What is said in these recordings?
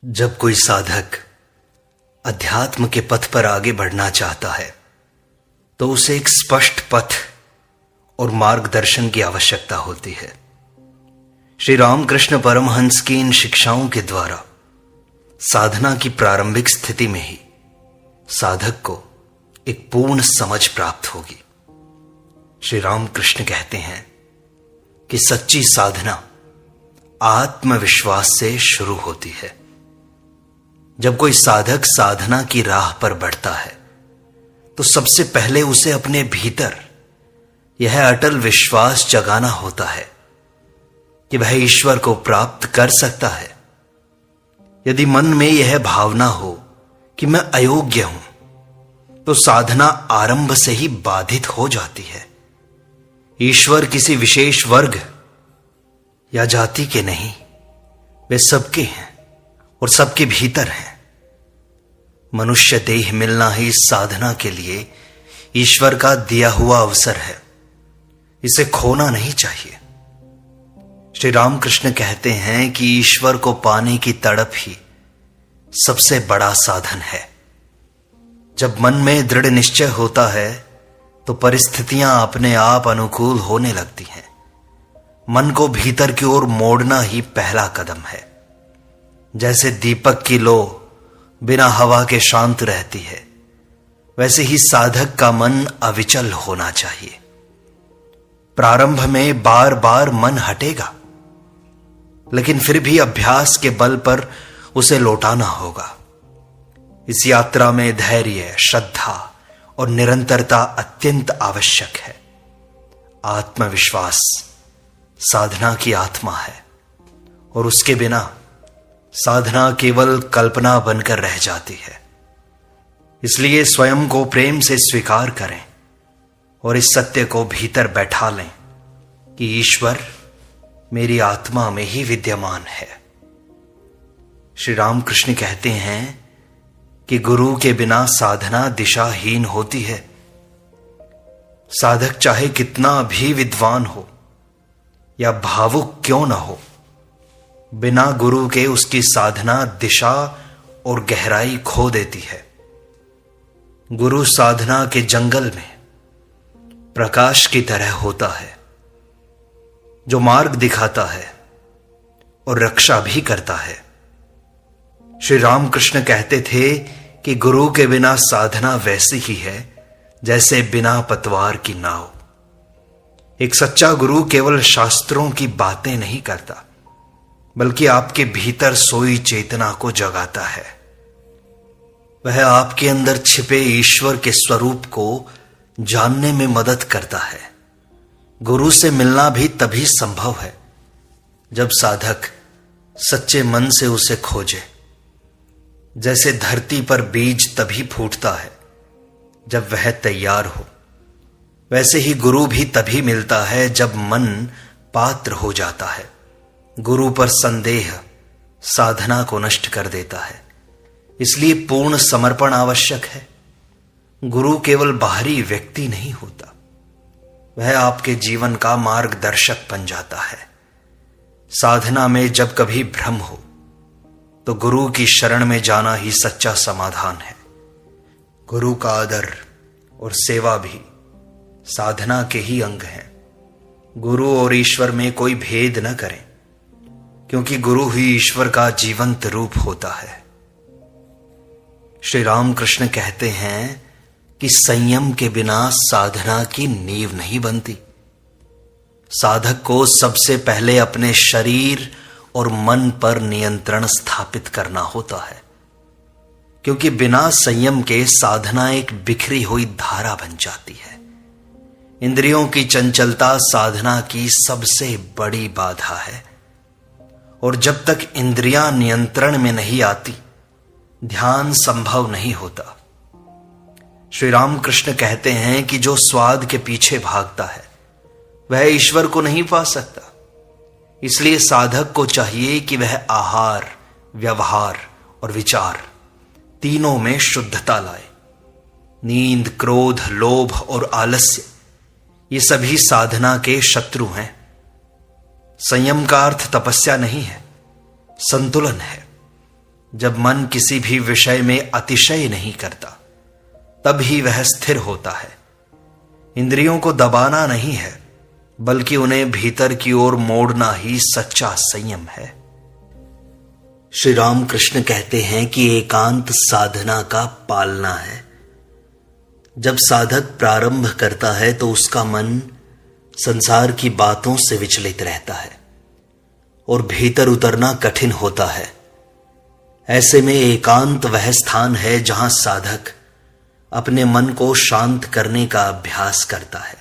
जब कोई साधक अध्यात्म के पथ पर आगे बढ़ना चाहता है तो उसे एक स्पष्ट पथ और मार्गदर्शन की आवश्यकता होती है। श्री रामकृष्ण परमहंस की इन शिक्षाओं के द्वारा साधना की प्रारंभिक स्थिति में ही साधक को एक पूर्ण समझ प्राप्त होगी। श्री रामकृष्ण कहते हैं कि सच्ची साधना आत्मविश्वास से शुरू होती है। जब कोई साधक साधना की राह पर बढ़ता है तो सबसे पहले उसे अपने भीतर यह अटल विश्वास जगाना होता है कि वह ईश्वर को प्राप्त कर सकता है। यदि मन में यह भावना हो कि मैं अयोग्य हूं तो साधना आरंभ से ही बाधित हो जाती है। ईश्वर किसी विशेष वर्ग या जाति के नहीं, वे सबके हैं और सबके भीतर हैं। मनुष्य देह मिलना ही साधना के लिए ईश्वर का दिया हुआ अवसर है, इसे खोना नहीं चाहिए। श्री रामकृष्ण कहते हैं कि ईश्वर को पाने की तड़प ही सबसे बड़ा साधन है। जब मन में दृढ़ निश्चय होता है तो परिस्थितियां अपने आप अनुकूल होने लगती हैं। मन को भीतर की ओर मोड़ना ही पहला कदम है। जैसे दीपक की लो बिना हवा के शांत रहती है, वैसे ही साधक का मन अविचल होना चाहिए। प्रारंभ में बार बार मन हटेगा, लेकिन फिर भी अभ्यास के बल पर उसे लौटाना होगा। इस यात्रा में धैर्य, श्रद्धा और निरंतरता अत्यंत आवश्यक है। आत्मविश्वास साधना की आत्मा है और उसके बिना साधना केवल कल्पना बनकर रह जाती है। इसलिए स्वयं को प्रेम से स्वीकार करें और इस सत्य को भीतर बैठा लें कि ईश्वर मेरी आत्मा में ही विद्यमान है। श्री रामकृष्ण कहते हैं कि गुरु के बिना साधना दिशाहीन होती है। साधक चाहे कितना भी विद्वान हो या भावुक क्यों न हो, बिना गुरु के उसकी साधना दिशा और गहराई खो देती है। गुरु साधना के जंगल में प्रकाश की तरह होता है, जो मार्ग दिखाता है और रक्षा भी करता है। श्री रामकृष्ण कहते थे कि गुरु के बिना साधना वैसी ही है जैसे बिना पतवार की नाव। एक सच्चा गुरु केवल शास्त्रों की बातें नहीं करता, बल्कि आपके भीतर सोई चेतना को जगाता है। वह आपके अंदर छिपे ईश्वर के स्वरूप को जानने में मदद करता है। गुरु से मिलना भी तभी संभव है जब साधक सच्चे मन से उसे खोजे। जैसे धरती पर बीज तभी फूटता है जब वह तैयार हो, वैसे ही गुरु भी तभी मिलता है जब मन पात्र हो जाता है। गुरु पर संदेह साधना को नष्ट कर देता है, इसलिए पूर्ण समर्पण आवश्यक है। गुरु केवल बाहरी व्यक्ति नहीं होता, वह आपके जीवन का मार्गदर्शक बन जाता है। साधना में जब कभी भ्रम हो तो गुरु की शरण में जाना ही सच्चा समाधान है। गुरु का आदर और सेवा भी साधना के ही अंग हैं। गुरु और ईश्वर में कोई भेद न करें, क्योंकि गुरु ही ईश्वर का जीवंत रूप होता है। श्री रामकृष्ण कहते हैं कि संयम के बिना साधना की नींव नहीं बनती। साधक को सबसे पहले अपने शरीर और मन पर नियंत्रण स्थापित करना होता है, क्योंकि बिना संयम के साधना एक बिखरी हुई धारा बन जाती है। इंद्रियों की चंचलता साधना की सबसे बड़ी बाधा है, और जब तक इंद्रियां नियंत्रण में नहीं आती, ध्यान संभव नहीं होता। श्री रामकृष्ण कहते हैं कि जो स्वाद के पीछे भागता है वह ईश्वर को नहीं पा सकता। इसलिए साधक को चाहिए कि वह आहार, व्यवहार और विचार तीनों में शुद्धता लाए। नींद, क्रोध, लोभ और आलस्य ये सभी साधना के शत्रु हैं। संयम का अर्थ तपस्या नहीं है, संतुलन है। जब मन किसी भी विषय में अतिशय नहीं करता, तब ही वह स्थिर होता है। इंद्रियों को दबाना नहीं है, बल्कि उन्हें भीतर की ओर मोड़ना ही सच्चा संयम है। श्री राम कृष्ण कहते हैं कि एकांत साधना का पालना है। जब साधक प्रारंभ करता है तो उसका मन संसार की बातों से विचलित रहता है और भीतर उतरना कठिन होता है। ऐसे में एकांत वह स्थान है जहां साधक अपने मन को शांत करने का अभ्यास करता है।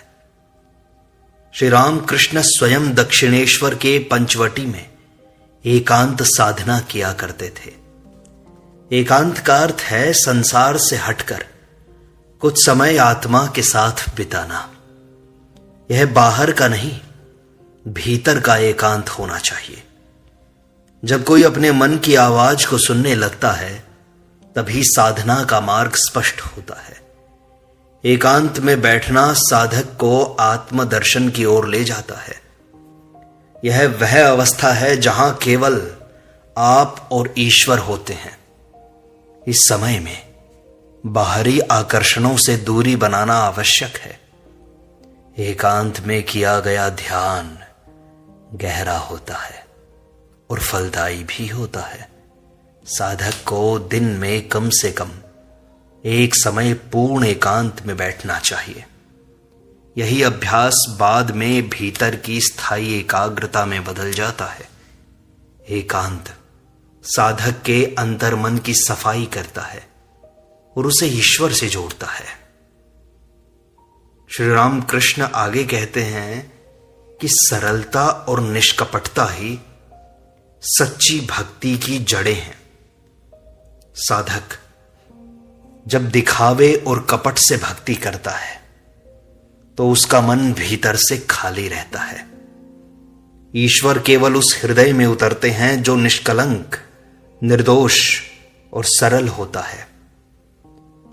श्री राम कृष्ण स्वयं दक्षिणेश्वर के पंचवटी में एकांत साधना किया करते थे। एकांत का अर्थ है संसार से हटकर कुछ समय आत्मा के साथ बिताना। यह बाहर का नहीं, भीतर का एकांत होना चाहिए। जब कोई अपने मन की आवाज को सुनने लगता है, तभी साधना का मार्ग स्पष्ट होता है। एकांत में बैठना साधक को आत्मदर्शन की ओर ले जाता है। यह वह अवस्था है जहां केवल आप और ईश्वर होते हैं। इस समय में बाहरी आकर्षणों से दूरी बनाना आवश्यक है। एकांत में किया गया ध्यान गहरा होता है और फलदायी भी होता है। साधक को दिन में कम से कम एक समय पूर्ण एकांत में बैठना चाहिए। यही अभ्यास बाद में भीतर की स्थायी एकाग्रता में बदल जाता है। एकांत साधक के अंतर्मन की सफाई करता है और उसे ईश्वर से जोड़ता है। श्री राम कृष्ण आगे कहते हैं कि सरलता और निष्कपटता ही सच्ची भक्ति की जड़ें हैं। साधक जब दिखावे और कपट से भक्ति करता है तो उसका मन भीतर से खाली रहता है। ईश्वर केवल उस हृदय में उतरते हैं जो निष्कलंक, निर्दोष और सरल होता है।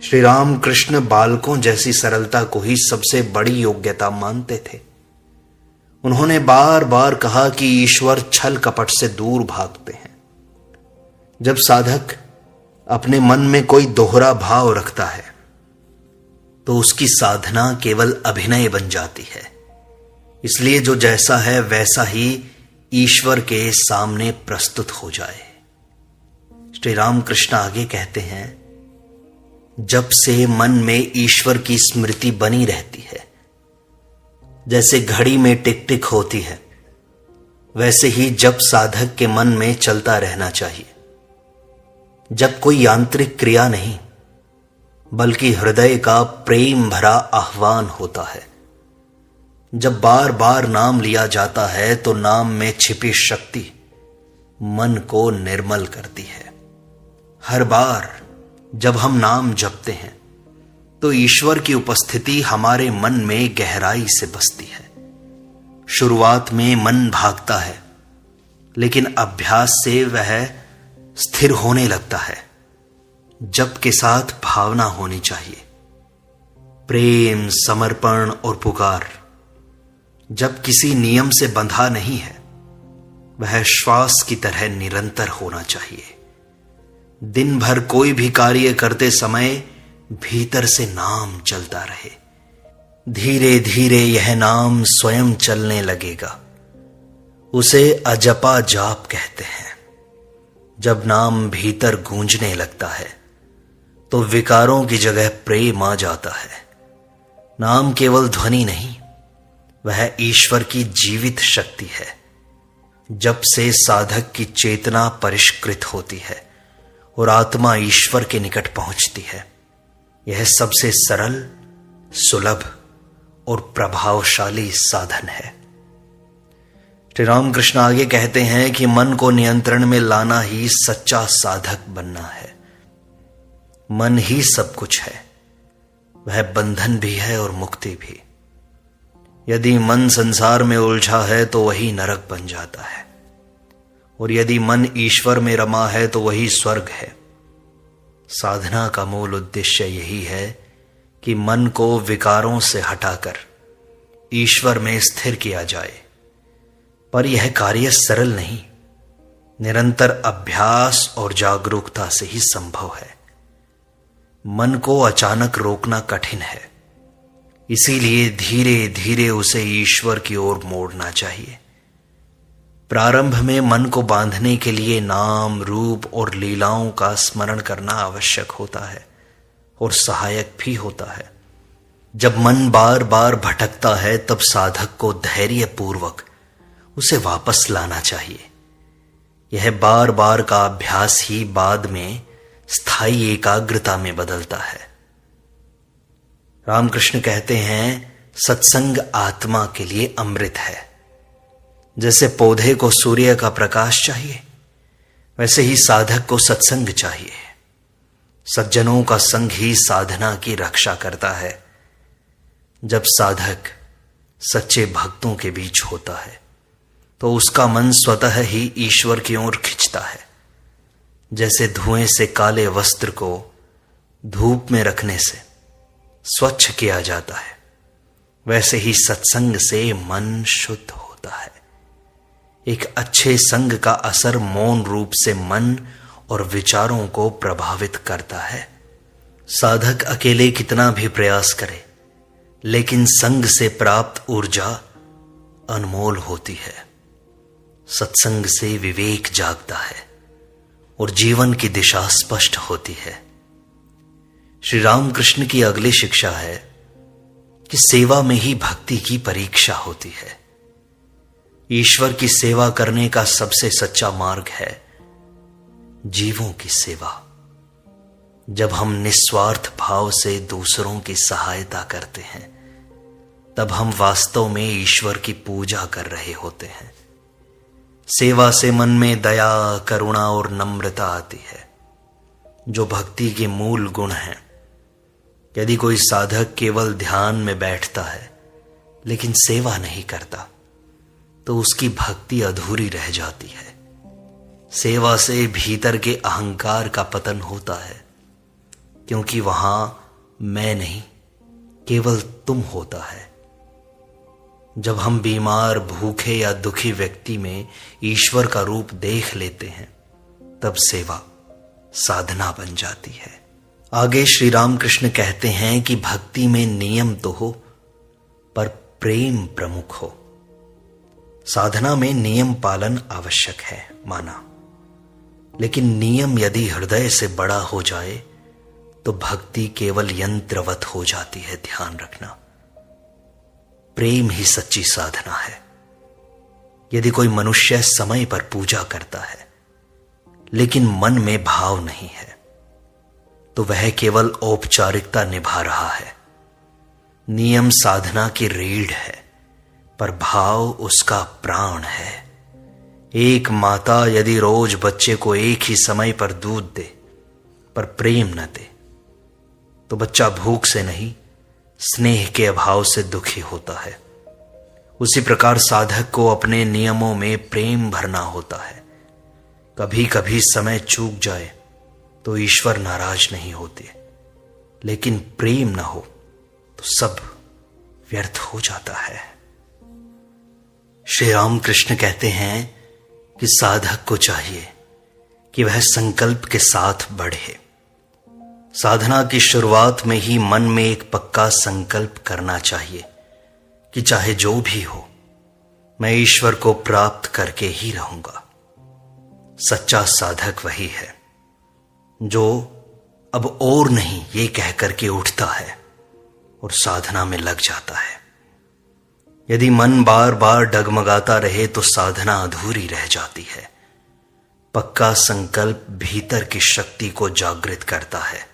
श्री राम कृष्ण बालकों जैसी सरलता को ही सबसे बड़ी योग्यता मानते थे। उन्होंने बार बार कहा कि ईश्वर छल कपट से दूर भागते हैं। जब साधक अपने मन में कोई दोहरा भाव रखता है तो उसकी साधना केवल अभिनय बन जाती है। इसलिए जो जैसा है वैसा ही ईश्वर के सामने प्रस्तुत हो जाए। श्री राम कृष्ण आगे कहते हैं, जब से मन में ईश्वर की स्मृति बनी रहती है, जैसे घड़ी में टिक टिक होती है, वैसे ही जब साधक के मन में चलता रहना चाहिए। जब कोई यांत्रिक क्रिया नहीं, बल्कि हृदय का प्रेम भरा आह्वान होता है। जब बार बार नाम लिया जाता है तो नाम में छिपी शक्ति मन को निर्मल करती है। हर बार जब हम नाम जपते हैं तो ईश्वर की उपस्थिति हमारे मन में गहराई से बसती है। शुरुआत में मन भागता है, लेकिन अभ्यास से वह स्थिर होने लगता है। जप के साथ भावना होनी चाहिए, प्रेम, समर्पण और पुकार। जब किसी नियम से बंधा नहीं है, वह श्वास की तरह निरंतर होना चाहिए। दिन भर कोई भी कार्य करते समय भीतर से नाम चलता रहे। धीरे धीरे यह नाम स्वयं चलने लगेगा। उसे अजपा जाप कहते हैं। जब नाम भीतर गूंजने लगता है तो विकारों की जगह प्रेम आ जाता है। नाम केवल ध्वनि नहीं, वह ईश्वर की जीवित शक्ति है। जब से साधक की चेतना परिष्कृत होती है और आत्मा ईश्वर के निकट पहुंचती है। यह सबसे सरल, सुलभ और प्रभावशाली साधन है। श्री रामकृष्ण आगे कहते हैं कि मन को नियंत्रण में लाना ही सच्चा साधक बनना है। मन ही सब कुछ है, वह बंधन भी है और मुक्ति भी। यदि मन संसार में उलझा है तो वही नरक बन जाता है, और यदि मन ईश्वर में रमा है तो वही स्वर्ग है। साधना का मूल उद्देश्य यही है कि मन को विकारों से हटाकर ईश्वर में स्थिर किया जाए। पर यह कार्य सरल नहीं, निरंतर अभ्यास और जागरूकता से ही संभव है। मन को अचानक रोकना कठिन है, इसीलिए धीरे धीरे उसे ईश्वर की ओर मोड़ना चाहिए। प्रारंभ में मन को बांधने के लिए नाम, रूप और लीलाओं का स्मरण करना आवश्यक होता है और सहायक भी होता है। जब मन बार बार भटकता है तब साधक को धैर्य पूर्वक उसे वापस लाना चाहिए। यह बार बार का अभ्यास ही बाद में स्थायी एकाग्रता में बदलता है। रामकृष्ण कहते हैं, सत्संग आत्मा के लिए अमृत है। जैसे पौधे को सूर्य का प्रकाश चाहिए, वैसे ही साधक को सत्संग चाहिए। सज्जनों का संग ही साधना की रक्षा करता है। जब साधक सच्चे भक्तों के बीच होता है तो उसका मन स्वतः ही ईश्वर की ओर खिंचता है। जैसे धुएं से काले वस्त्र को धूप में रखने से स्वच्छ किया जाता है, वैसे ही सत्संग से मन शुद्ध होता है। एक अच्छे संग का असर मौन रूप से मन और विचारों को प्रभावित करता है। साधक अकेले कितना भी प्रयास करे, लेकिन संग से प्राप्त ऊर्जा अनमोल होती है। सत्संग से विवेक जागता है और जीवन की दिशा स्पष्ट होती है। श्री रामकृष्ण की अगली शिक्षा है कि सेवा में ही भक्ति की परीक्षा होती है। ईश्वर की सेवा करने का सबसे सच्चा मार्ग है जीवों की सेवा। जब हम निस्वार्थ भाव से दूसरों की सहायता करते हैं, तब हम वास्तव में ईश्वर की पूजा कर रहे होते हैं। सेवा से मन में दया, करुणा और नम्रता आती है, जो भक्ति के मूल गुण हैं। यदि कोई साधक केवल ध्यान में बैठता है लेकिन सेवा नहीं करता, तो उसकी भक्ति अधूरी रह जाती है। सेवा से भीतर के अहंकार का पतन होता है, क्योंकि वहां मैं नहीं, केवल तुम होता है। जब हम बीमार, भूखे या दुखी व्यक्ति में ईश्वर का रूप देख लेते हैं, तब सेवा साधना बन जाती है। आगे श्री रामकृष्ण कहते हैं कि भक्ति में नियम तो हो, पर प्रेम प्रमुख हो। साधना में नियम पालन आवश्यक है, माना, लेकिन नियम यदि हृदय से बड़ा हो जाए तो भक्ति केवल यंत्रवत हो जाती है। ध्यान रखना, प्रेम ही सच्ची साधना है। यदि कोई मनुष्य समय पर पूजा करता है लेकिन मन में भाव नहीं है, तो वह केवल औपचारिकता निभा रहा है। नियम साधना की रीढ़ है, पर भाव उसका प्राण है। एक माता यदि रोज बच्चे को एक ही समय पर दूध दे, पर प्रेम न दे, तो बच्चा भूख से नहीं, स्नेह के अभाव से दुखी होता है। उसी प्रकार साधक को अपने नियमों में प्रेम भरना होता है। कभी कभी समय चूक जाए तो ईश्वर नाराज नहीं होते, लेकिन प्रेम न हो तो सब व्यर्थ हो जाता है। श्री रामकृष्ण कहते हैं कि साधक को चाहिए कि वह संकल्प के साथ बढ़े। साधना की शुरुआत में ही मन में एक पक्का संकल्प करना चाहिए कि चाहे जो भी हो, मैं ईश्वर को प्राप्त करके ही रहूंगा। सच्चा साधक वही है जो अब और नहीं ये कह करके उठता है और साधना में लग जाता है। यदि मन बार बार डगमगाता रहे तो साधना अधूरी रह जाती है। पक्का संकल्प भीतर की शक्ति को जागृत करता है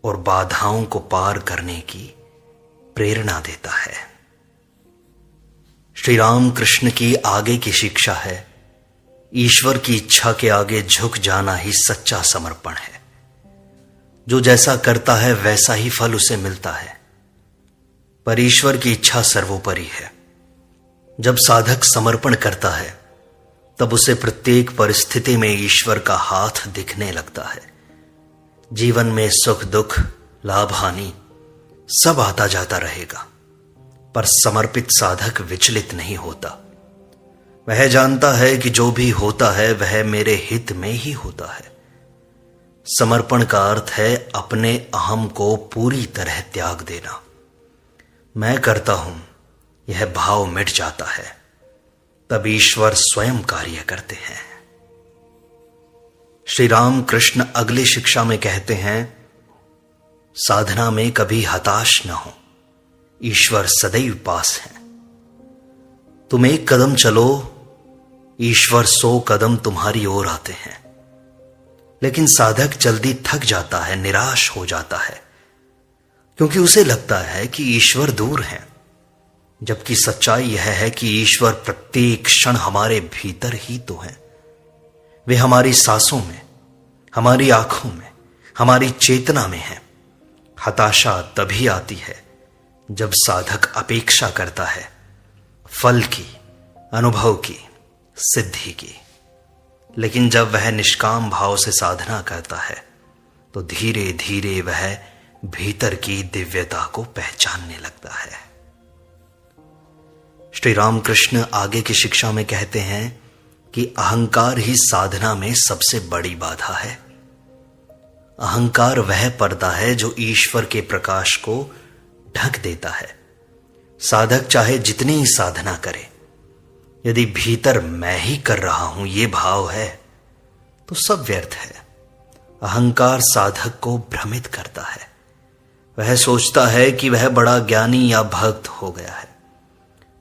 और बाधाओं को पार करने की प्रेरणा देता है। श्री रामकृष्ण की आगे की शिक्षा है, ईश्वर की इच्छा के आगे झुक जाना ही सच्चा समर्पण है। जो जैसा करता है वैसा ही फल उसे मिलता है, पर ईश्वर की इच्छा सर्वोपरि है। जब साधक समर्पण करता है तब उसे प्रत्येक परिस्थिति में ईश्वर का हाथ दिखने लगता है। जीवन में सुख दुख, लाभ हानि सब आता जाता रहेगा, पर समर्पित साधक विचलित नहीं होता। वह जानता है कि जो भी होता है वह मेरे हित में ही होता है। समर्पण का अर्थ है अपने अहम को पूरी तरह त्याग देना। मैं करता हूं, यह भाव मिट जाता है, तब ईश्वर स्वयं कार्य करते हैं। श्री राम कृष्ण अगली शिक्षा में कहते हैं, साधना में कभी हताश न हो, ईश्वर सदैव पास है। तुम एक कदम चलो, ईश्वर 100 कदम तुम्हारी ओर आते हैं। लेकिन साधक जल्दी थक जाता है, निराश हो जाता है, क्योंकि उसे लगता है कि ईश्वर दूर है, जबकि सच्चाई यह है कि ईश्वर प्रत्येक क्षण हमारे भीतर ही तो है। वे हमारी सांसों में, हमारी आंखों में, हमारी चेतना में है। हताशा तभी आती है जब साधक अपेक्षा करता है फल की, अनुभव की, सिद्धि की। लेकिन जब वह निष्काम भाव से साधना करता है तो धीरे धीरे वह भीतर की दिव्यता को पहचानने लगता है। श्री रामकृष्ण आगे की शिक्षा में कहते हैं कि अहंकार ही साधना में सबसे बड़ी बाधा है। अहंकार वह पर्दा है जो ईश्वर के प्रकाश को ढक देता है। साधक चाहे जितनी ही साधना करे, यदि भीतर मैं ही कर रहा हूं ये भाव है तो सब व्यर्थ है। अहंकार साधक को भ्रमित करता है। वह सोचता है कि वह बड़ा ज्ञानी या भक्त हो गया है,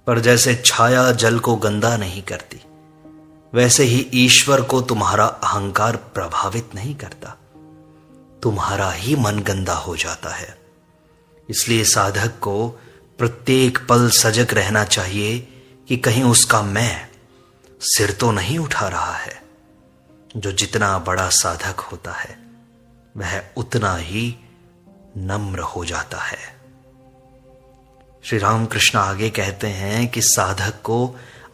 पर जैसे छाया जल को गंदा नहीं करती, वैसे ही ईश्वर को तुम्हारा अहंकार प्रभावित नहीं करता। तुम्हारा ही मन गंदा हो जाता है। इसलिए साधक को प्रत्येक पल सजग रहना चाहिए कि कहीं उसका मैं सिर तो नहीं उठा रहा है। जो जितना बड़ा साधक होता है वह उतना ही नम्र हो जाता है। श्री रामकृष्ण आगे कहते हैं कि साधक को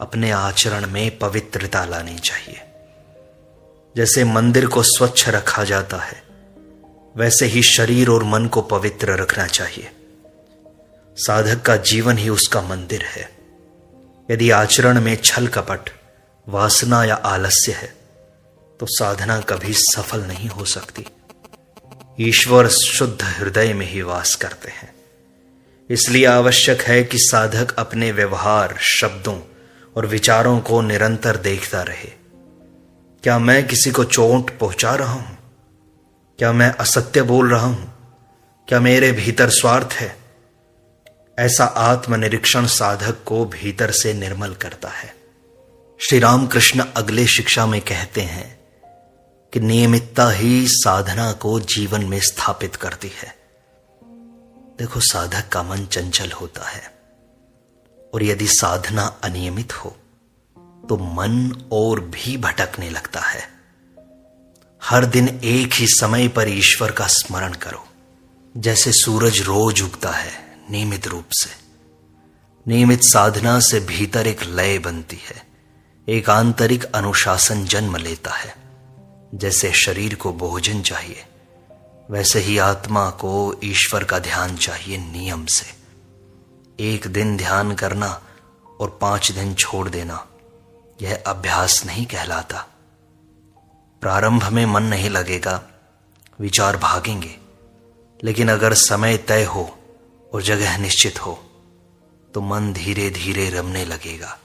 अपने आचरण में पवित्रता लानी चाहिए। जैसे मंदिर को स्वच्छ रखा जाता है, वैसे ही शरीर और मन को पवित्र रखना चाहिए। साधक का जीवन ही उसका मंदिर है। यदि आचरण में छल कपट, वासना या आलस्य है तो साधना कभी सफल नहीं हो सकती। ईश्वर शुद्ध हृदय में ही वास करते हैं। इसलिए आवश्यक है कि साधक अपने व्यवहार, शब्दों और विचारों को निरंतर देखता रहे। क्या मैं किसी को चोट पहुंचा रहा हूं? क्या मैं असत्य बोल रहा हूं? क्या मेरे भीतर स्वार्थ है? ऐसा आत्मनिरीक्षण साधक को भीतर से निर्मल करता है। श्री रामकृष्ण अगले शिक्षा में कहते हैं कि नियमितता ही साधना को जीवन में स्थापित करती है। देखो, साधक का मन चंचल होता है और यदि साधना अनियमित हो तो मन और भी भटकने लगता है। हर दिन एक ही समय पर ईश्वर का स्मरण करो। जैसे सूरज रोज उगता है नियमित रूप से। नियमित साधना से भीतर एक लय बनती है, एक आंतरिक अनुशासन जन्म लेता है। जैसे शरीर को भोजन चाहिए, वैसे ही आत्मा को ईश्वर का ध्यान चाहिए नियम से। एक दिन ध्यान करना और 5 दिन छोड़ देना यह अभ्यास नहीं कहलाता। प्रारंभ में मन नहीं लगेगा, विचार भागेंगे, लेकिन अगर समय तय हो और जगह निश्चित हो तो मन धीरे धीरे रमने लगेगा।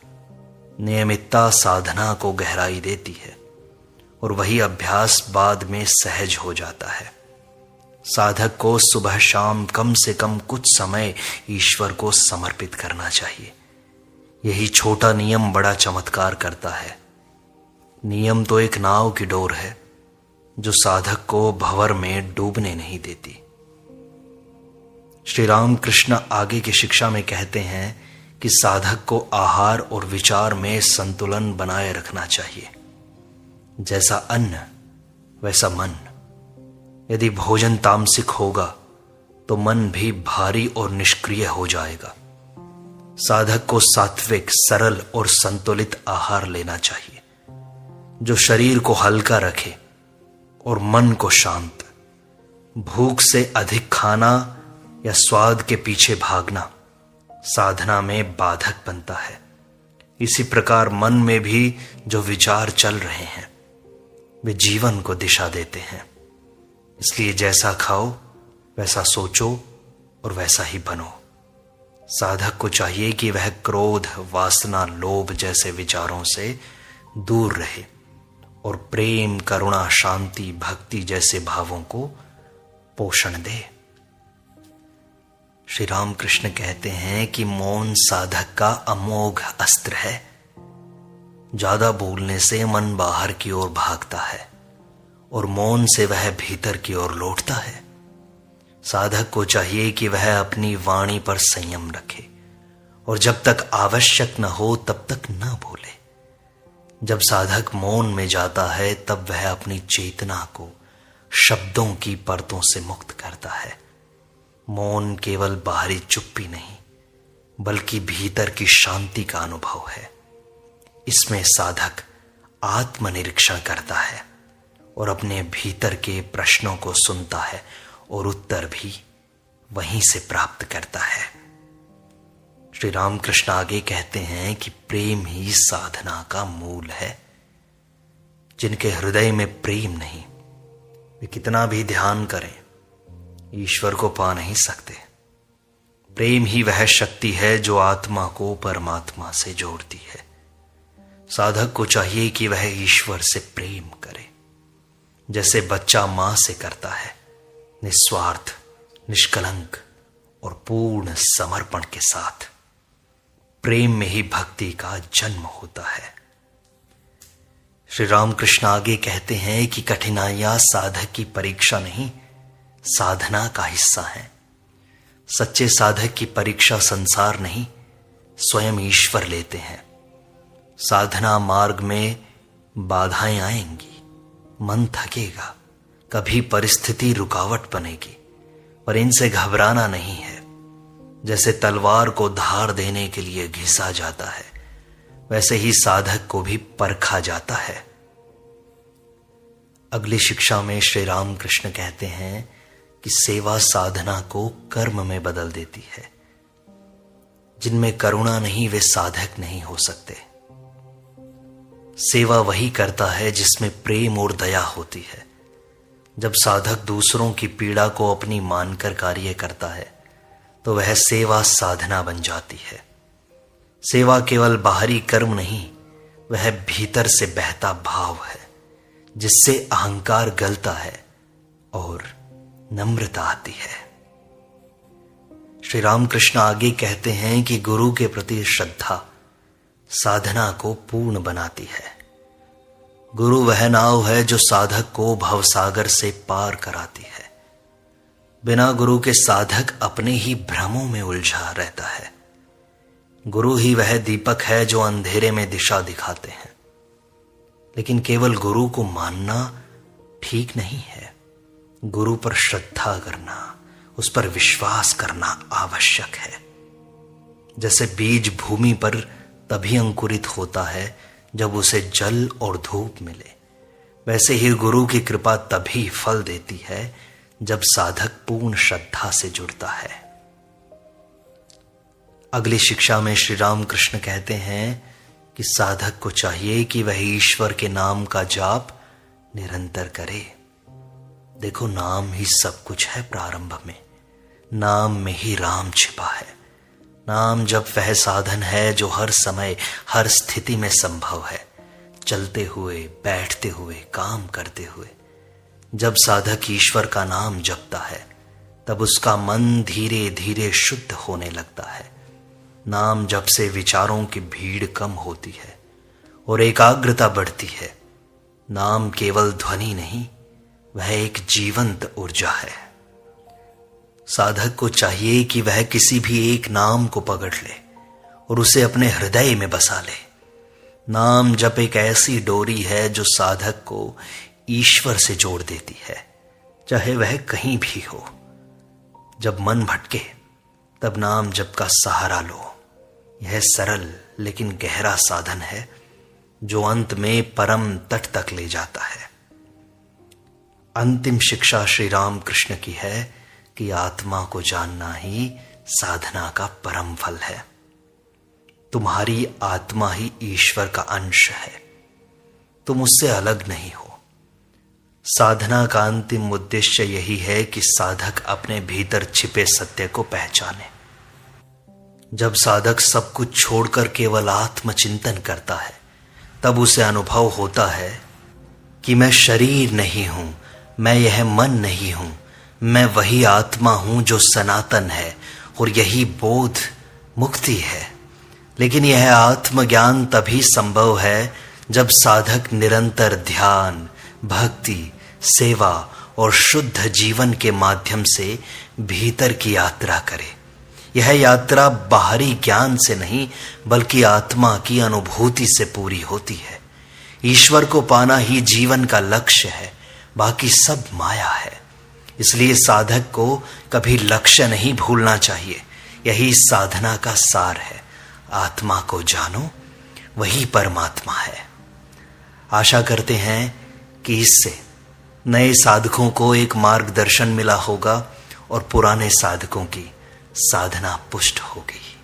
नियमितता साधना को गहराई देती है और वही अभ्यास बाद में सहज हो जाता है। साधक को सुबह शाम कम से कम कुछ समय ईश्वर को समर्पित करना चाहिए। यही छोटा नियम बड़ा चमत्कार करता है। नियम तो एक नाव की डोर है जो साधक को भंवर में डूबने नहीं देती। श्री रामकृष्ण आगे की शिक्षा में कहते हैं कि साधक को आहार और विचार में संतुलन बनाए रखना चाहिए। जैसा अन्न वैसा मन। यदि भोजन तामसिक होगा तो मन भी भारी और निष्क्रिय हो जाएगा। साधक को सात्विक, सरल और संतुलित आहार लेना चाहिए जो शरीर को हल्का रखे और मन को शांत। भूख से अधिक खाना या स्वाद के पीछे भागना साधना में बाधक बनता है। इसी प्रकार मन में भी जो विचार चल रहे हैं वे जीवन को दिशा देते हैं। इसलिए जैसा खाओ वैसा सोचो और वैसा ही बनो। साधक को चाहिए कि वह क्रोध, वासना, लोभ जैसे विचारों से दूर रहे और प्रेम, करुणा, शांति, भक्ति जैसे भावों को पोषण दे। श्री रामकृष्ण कहते हैं कि मौन साधक का अमोघ अस्त्र है। ज्यादा बोलने से मन बाहर की ओर भागता है और मौन से वह भीतर की ओर लौटता है। साधक को चाहिए कि वह अपनी वाणी पर संयम रखे और जब तक आवश्यक न हो तब तक न बोले। जब साधक मौन में जाता है तब वह अपनी चेतना को शब्दों की परतों से मुक्त करता है। मौन केवल बाहरी चुप्पी नहीं बल्कि भीतर की शांति का अनुभव है। इसमें साधक आत्मनिरीक्षण करता है और अपने भीतर के प्रश्नों को सुनता है और उत्तर भी वहीं से प्राप्त करता है। श्री रामकृष्ण आगे कहते हैं कि प्रेम ही साधना का मूल है। जिनके हृदय में प्रेम नहीं वे कितना भी ध्यान करें ईश्वर को पा नहीं सकते। प्रेम ही वह शक्ति है जो आत्मा को परमात्मा से जोड़ती है। साधक को चाहिए कि वह ईश्वर से प्रेम करे जैसे बच्चा मां से करता है, निस्वार्थ, निष्कलंक और पूर्ण समर्पण के साथ। प्रेम में ही भक्ति का जन्म होता है। श्री रामकृष्ण आगे कहते हैं कि कठिनाइयां साधक की परीक्षा नहीं साधना का हिस्सा है। सच्चे साधक की परीक्षा संसार नहीं स्वयं ईश्वर लेते हैं। साधना मार्ग में बाधाएं आएंगी, मन थकेगा, कभी परिस्थिति रुकावट बनेगी, पर इनसे घबराना नहीं है। जैसे तलवार को धार देने के लिए घिसा जाता है वैसे ही साधक को भी परखा जाता है। अगली शिक्षा में श्री रामकृष्ण कहते हैं कि सेवा साधना को कर्म में बदल देती है। जिनमें करुणा नहीं वे साधक नहीं हो सकते। सेवा वही करता है जिसमें प्रेम और दया होती है। जब साधक दूसरों की पीड़ा को अपनी मानकर कार्य करता है तो वह सेवा साधना बन जाती है। सेवा केवल बाहरी कर्म नहीं वह भीतर से बहता भाव है जिससे अहंकार गलता है और नम्रता आती है। श्री रामकृष्ण आगे कहते हैं कि गुरु के प्रति श्रद्धा साधना को पूर्ण बनाती है। गुरु वह नाव है जो साधक को भवसागर से पार कराती है। बिना गुरु के साधक अपने ही भ्रमों में उलझा रहता है। गुरु ही वह दीपक है जो अंधेरे में दिशा दिखाते हैं। लेकिन केवल गुरु को मानना ठीक नहीं है। गुरु पर श्रद्धा करना, उस पर विश्वास करना आवश्यक है। जैसे बीज भूमि पर तभी अंकुरित होता है जब उसे जल और धूप मिले, वैसे ही गुरु की कृपा तभी फल देती है जब साधक पूर्ण श्रद्धा से जुड़ता है। अगली शिक्षा में श्री रामकृष्ण कहते हैं कि साधक को चाहिए कि वह ईश्वर के नाम का जाप निरंतर करे। देखो, नाम ही सब कुछ है। प्रारंभ में नाम में ही राम छिपा है। नाम जब वह साधन है जो हर समय हर स्थिति में संभव है, चलते हुए, बैठते हुए, काम करते हुए। जब साधक ईश्वर का नाम जपता है तब उसका मन धीरे धीरे शुद्ध होने लगता है। नाम जप से विचारों की भीड़ कम होती है और एकाग्रता बढ़ती है। नाम केवल ध्वनि नहीं, वह एक जीवंत ऊर्जा है। साधक को चाहिए कि वह किसी भी एक नाम को पकड़ ले और उसे अपने हृदय में बसा ले। नाम जप एक ऐसी डोरी है जो साधक को ईश्वर से जोड़ देती है, चाहे वह कहीं भी हो। जब मन भटके तब नाम जप का सहारा लो। यह सरल लेकिन गहरा साधन है जो अंत में परम तट तक ले जाता है। अंतिम शिक्षा श्री रामकृष्ण की है कि आत्मा को जानना ही साधना का परम फल है। तुम्हारी आत्मा ही ईश्वर का अंश है, तुम उससे अलग नहीं हो। साधना का अंतिम उद्देश्य यही है कि साधक अपने भीतर छिपे सत्य को पहचाने। जब साधक सब कुछ छोड़कर केवल आत्मचिंतन करता है, तब उसे अनुभव होता है कि मैं शरीर नहीं हूं, मैं यह मन नहीं हूं, मैं वही आत्मा हूं जो सनातन है, और यही बोध मुक्ति है। लेकिन यह आत्मज्ञान तभी संभव है जब साधक निरंतर ध्यान, भक्ति, सेवा और शुद्ध जीवन के माध्यम से भीतर की यात्रा करे। यह यात्रा बाहरी ज्ञान से नहीं, बल्कि आत्मा की अनुभूति से पूरी होती है। ईश्वर को पाना ही जीवन का लक्ष्य है, बाकी सब माया है। इसलिए साधक को कभी लक्ष्य नहीं भूलना चाहिए। यही साधना का सार है। आत्मा को जानो, वही परमात्मा है। आशा करते हैं कि इससे नए साधकों को एक मार्गदर्शन मिला होगा और पुराने साधकों की साधना पुष्ट होगी।